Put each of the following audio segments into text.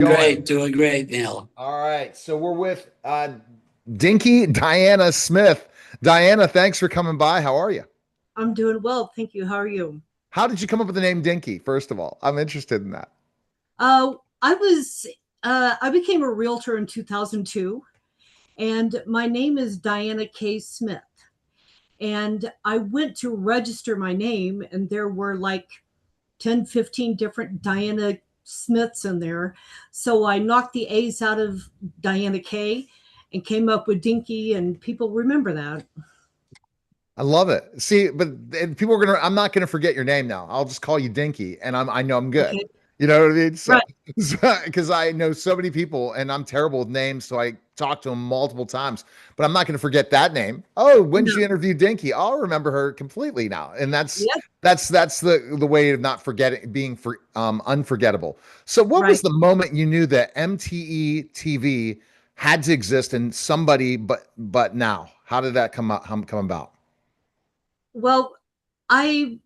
Going. Doing great, Neil. All right. So we're with Dinky Diana Smith. Diana, thanks for coming by. How are you? I'm doing well, thank you. How are you? How did you come up with the name Dinky, first of all? I'm interested in that. I was I became a realtor in 2002, and my name is Diana K. Smith. And I went to register my name, and there were like 10, 15 different Diana Smiths in there. So I knocked the A's out of Diana K and came up with Dinky, and people remember that. I love it. See, but people are I'm not gonna forget your name now. I'll just call you Dinky, and I know I'm good. Okay. You know what I mean? So, Right. because I know so many people, and I'm terrible with names, so I talk to them multiple times. But I'm not gonna forget that name. Oh, when did No. you interview Dinky? I'll remember her completely now, and that's Yeah. that's that's the way of not forgetting, being unforgettable. So, what was Right. the moment you knew that MTE TV had to exist and somebody, but now? How did that come about? Well, I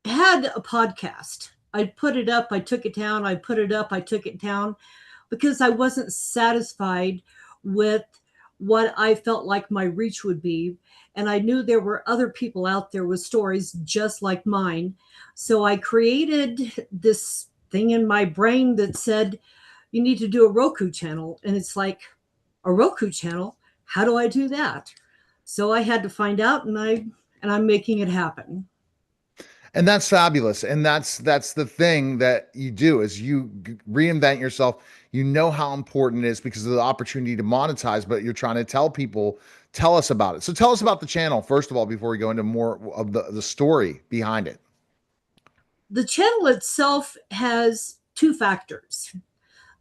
had a podcast. I put it up, I took it down, I put it up, I took it down because I wasn't satisfied with what I felt like my reach would be. And I knew there were other people out there with stories just like mine. So I created this thing in my brain that said, you need to do a Roku channel. And it's like, a Roku channel? How do I do that? So I had to find out, and I'm making it happen. And that's fabulous. And that's the thing that you do is reinvent yourself. You know how important it is because of the opportunity to monetize, but you're trying to tell people, tell us about it. So tell us about the channel, first of all, before we go into more of the story behind it. The channel itself has two factors.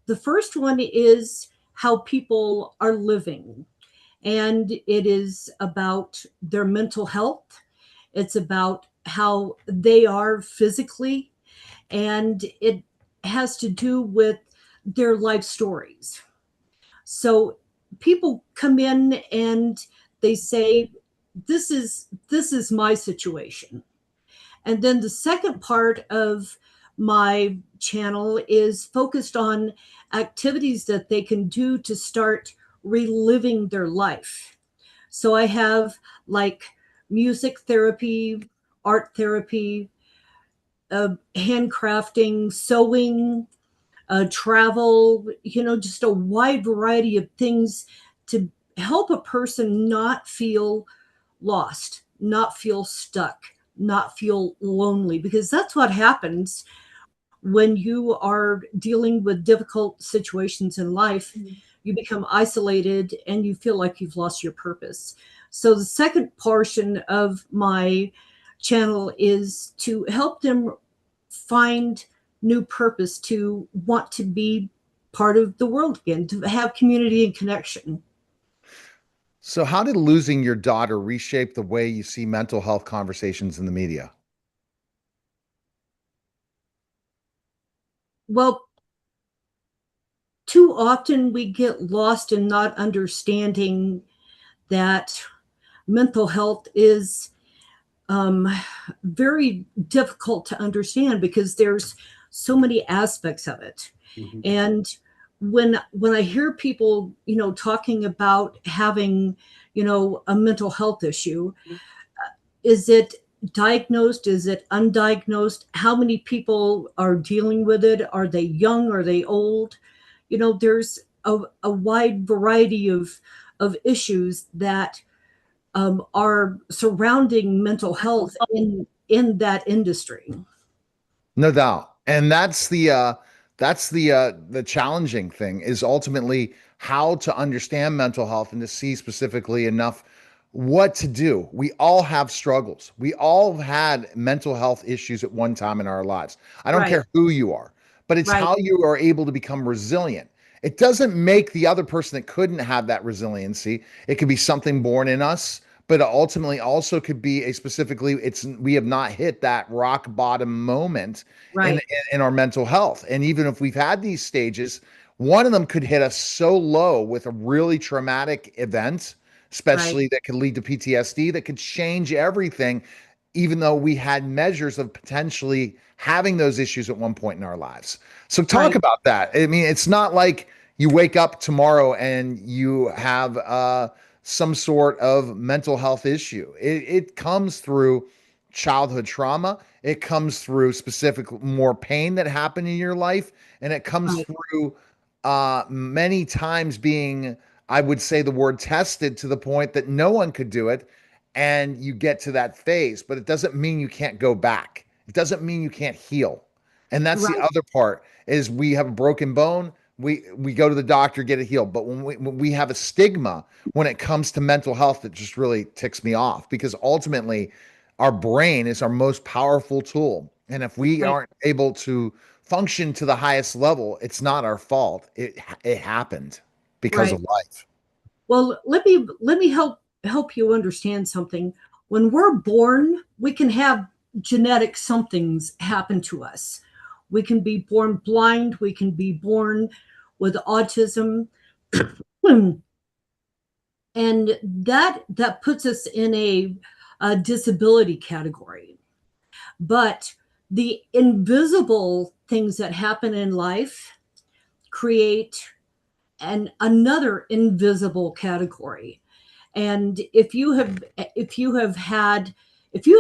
The first one is how people are living, and it is about their mental health. It's about how they are physically, and it has to do with their life stories. So people come in and they say, this is my situation. And then the second part of my channel is focused on activities that they can do to start reliving their life. So I have like music therapy, art therapy, handcrafting, sewing, travel, just a wide variety of things to help a person not feel lost, not feel stuck, not feel lonely, because that's what happens when you are dealing with difficult situations in life. You become isolated and you feel like you've lost your purpose. So the second portion of my channel is to help them find new purpose, to want to be part of the world again, to have community and connection. So how did losing your daughter reshape the way you see mental health conversations in the media? Well, too often we get lost in not understanding that mental health is um, very difficult to understand because there's so many aspects of it. Mhm. And when I hear people, talking about having, a mental health issue, is it diagnosed? Is it undiagnosed? How many people are dealing with it? Are they young? Are they old? There's a wide variety of issues that are surrounding mental health in that industry. No doubt. And that's the challenging thing is ultimately how to understand mental health and to see specifically enough what to do. We all have struggles. We all have had mental health issues at one time in our lives. I don't Right, care who you are, but it's right, how you are able to become resilient. It doesn't make the other person that couldn't have that resiliency. It could be something born in us, but ultimately also could be a specifically it's we have not hit that rock bottom moment in right, in our mental health. And even if we've had these stages, one of them could hit us so low with a really traumatic event, right, especially that could lead to PTSD, that could change everything. even though we had measures of potentially having those issues at one point in our lives. So talk Right. about that. I mean, it's not like you wake up tomorrow and you have some sort of mental health issue. It comes through childhood trauma. It comes through specific more pain that happened in your life, and it comes Right. through many times being, I would say, the word tested to the point that no one could do it, and you get to that phase. But it doesn't mean you can't go back. It doesn't mean you can't heal. And that's the Right. other part is we have a broken bone. We go to the doctor, get it healed. But when we have a stigma when it comes to mental health, it just really ticks me off because ultimately our brain is our most powerful tool. And if we Right. aren't able to function to the highest level, it's not our fault. It happened because Right. of life. Well, let me help you understand something. When we're born, we can have genetic somethings happen to us. We can be born blind, we can be born with autism, and that puts us in a disability category. But the invisible things that happen in life create another invisible category. And if you have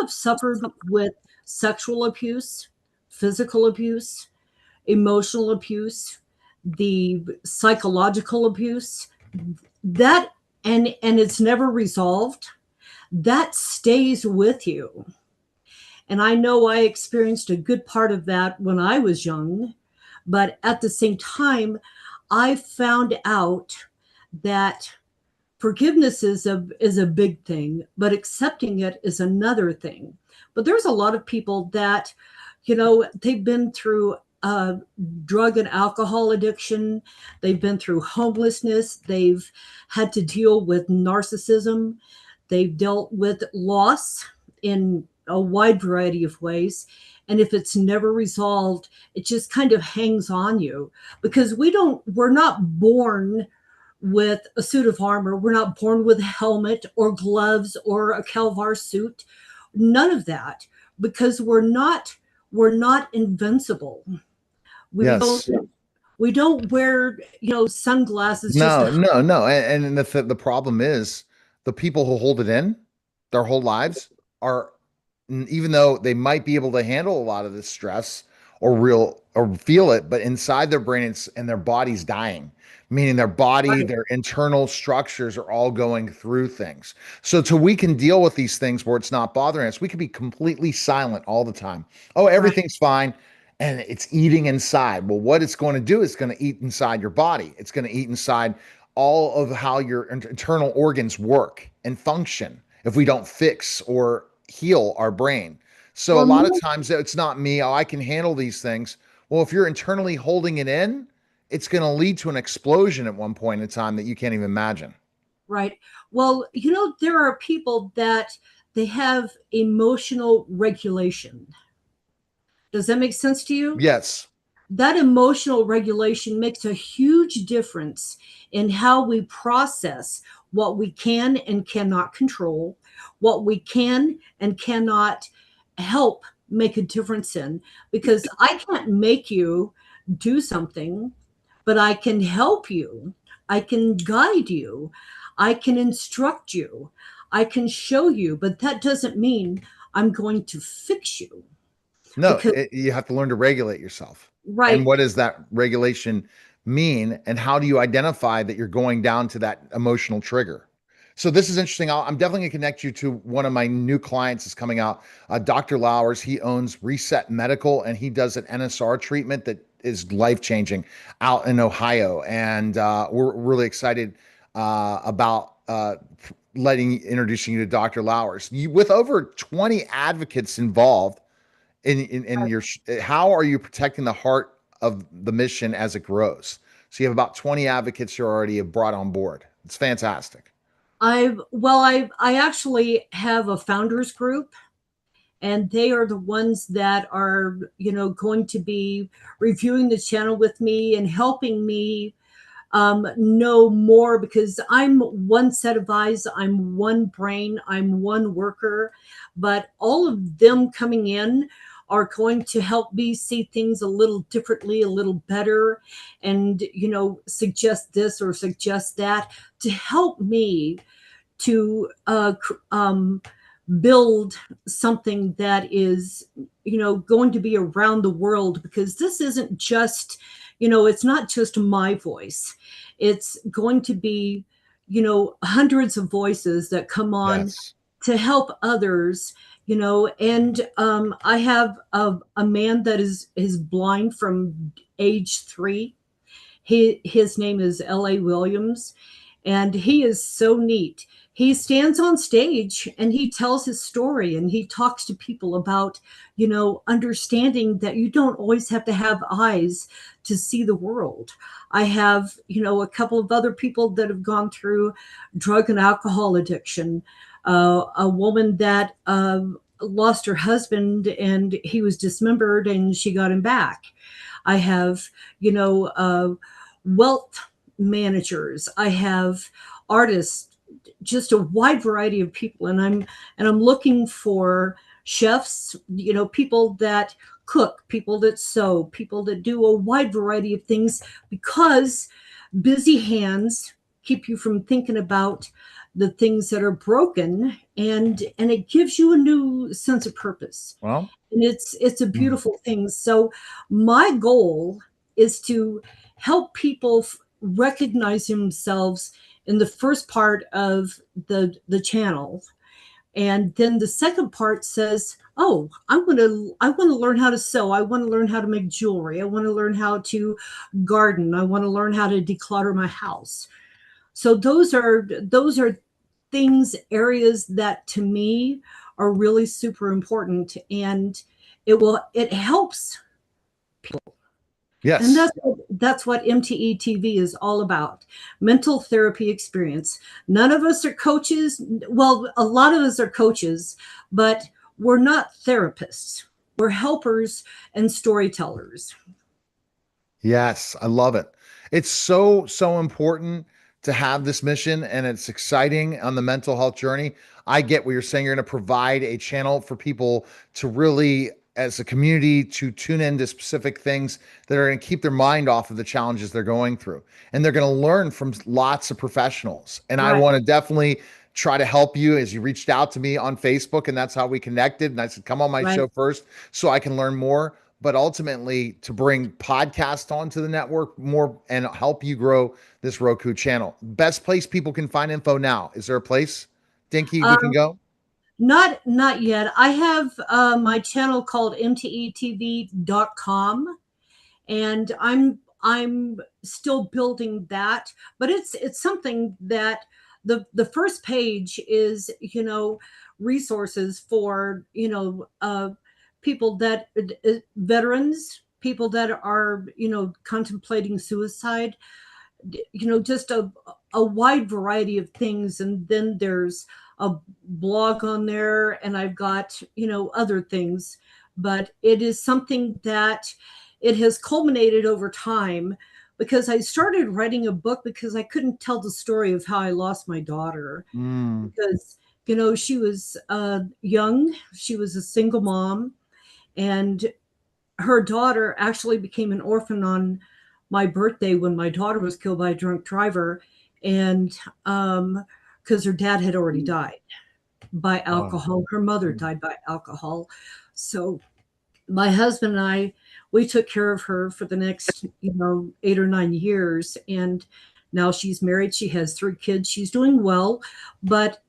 suffered with sexual abuse, physical abuse, emotional abuse, the psychological abuse, that and it's never resolved, that stays with you. And I know I experienced a good part of that when I was young, but at the same time, I found out that forgiveness is a big thing, but accepting it is another thing. But there's a lot of people that, they've been through drug and alcohol addiction, they've been through homelessness, they've had to deal with narcissism, they've dealt with loss in a wide variety of ways. And if it's never resolved, it just kind of hangs on you because we're not born with a suit of armor. We're not born with a helmet or gloves or a Calvar suit. None of that, because we're not invincible. We don't Yes. we don't wear sunglasses just to. No, no, no. And the problem is the people who hold it in their whole lives are, even though they might be able to handle a lot of this stress or feel it, but inside their brain and their body's dying, meaning their body, Right. their internal structures are all going through things. So till we can deal with these things where it's not bothering us, we can be completely silent all the time. Oh, Right. everything's fine and it's eating inside. Well, what it's going to do is going to eat inside your body. It's going to eat inside all of how your internal organs work and function if we don't fix or heal our brain. So a Well, lot of times it's not me, oh, I can handle these things. Well, if you're internally holding it in, it's going to lead to an explosion at one point in time that you can't even imagine. right. Well, there are people that they have emotional regulation. Does that make sense to you? Yes. That emotional regulation makes a huge difference in how we process what we can and cannot control, what we can and cannot help make a difference in. Because I can't make you do something, but I can help you, I can guide you, I can instruct you, I can show you, but that doesn't mean I'm going to fix you. No, Because, you have to learn to regulate yourself. And right, what does that regulation mean? And how do you identify that you're going down to that emotional trigger? So this is interesting. I'm definitely going to connect you to one of my new clients is coming out, Dr. Lowers. He owns Reset Medical, and he does an NSR treatment that is life changing out in Ohio. And we're really excited about introducing you to Dr. Lowers. With over 20 advocates involved in your how are you protecting the heart of the mission as it grows? So you have about 20 advocates you already have brought on board. It's fantastic. I actually have a founders group, and they are the ones that are going to be reviewing the channel with me and helping me know more, because I'm one set of eyes, I'm one brain, I'm one worker, but all of them coming in are going to help me see things a little differently, a little better, and, suggest this or suggest that to help me to build something that is, going to be around the world, because this isn't just, it's not just my voice. It's going to be, hundreds of voices that come on Yes. to help others, and I have a man that is blind from age 3. His name is L.A. Williams, and he is so neat. He stands on stage and he tells his story, and he talks to people about, understanding that you don't always have to have eyes to see the world. I have, a couple of other people that have gone through drug and alcohol addiction. A woman that lost her husband and he was dismembered and she got him back. I have, wealth managers. I have artists, just a wide variety of people, and I'm looking for chefs, people that cook, people that sew, people that do a wide variety of things, because busy hands keep you from thinking about the things that are broken, and it gives you a new sense of purpose, Well, and it's a mm, beautiful thing. So my goal is to help people recognize themselves in the first part of the channel, and then the second part says, oh, I want to learn how to sew, I want to learn how to make jewelry, I want to learn how to garden, I want to learn how to declutter my house. So those are things, areas that to me are really super important, and it helps. And yes. that's what MTE TV is all about. Mental therapy experience. None of us are coaches. Well, a lot of us are coaches, but we're not therapists. We're helpers and storytellers. Yes, I love it. It's so, so important to have this mission, and it's exciting on the mental health journey. I get what you're saying. You're going to provide a channel for people to really, as a community, to tune into specific things that are going to keep their mind off of the challenges they're going through. And they're going to learn from lots of professionals. And I Right. want to definitely try to help you, as you reached out to me on Facebook, and that's how we connected. And I said, come on my Right. show first so I can learn more, but ultimately to bring podcasts onto the network more and help you grow this Roku channel. Best place people can find info now. Is there a place, Dinky, we can Um, go? not yet. I have my channel called mtetv.com, and I'm still building that, but it's something that the first page is, resources for, people that veterans, people that are, contemplating suicide, just a wide variety of things. And then there's a blog on there, and I've got, other things, but it is something that it has culminated over time, because I started writing a book because I couldn't tell the story of how I lost my daughter, Mm, because, she was young, she was a single mom, and her daughter actually became an orphan on my birthday when my daughter was killed by a drunk driver, and because her dad had already died by oh, alcohol, her mother mm, died by alcohol. So my husband and I, we took care of her for the next, 8 or 9 years, and now she's married, she has 3 kids, she's doing well, but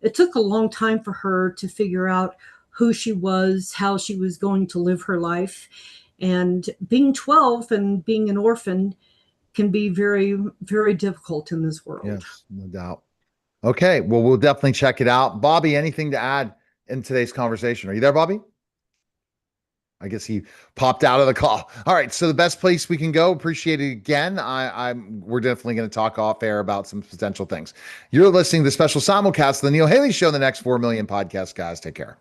it took a long time for her to figure out who she was, how she was going to live her life. And being 12 and being an orphan can be very, very difficult in this world. yes, no doubt. Okay, well, we'll definitely check it out. Bobby, anything to add in today's conversation? Are you there, Bobby? I guess he popped out of the call. All right, so the best place we can go. Appreciate it again. We're definitely going to talk off air about some potential things. You're listening to the special simulcast of the Neil Haley Show, the next 4 million podcast guys. Take care.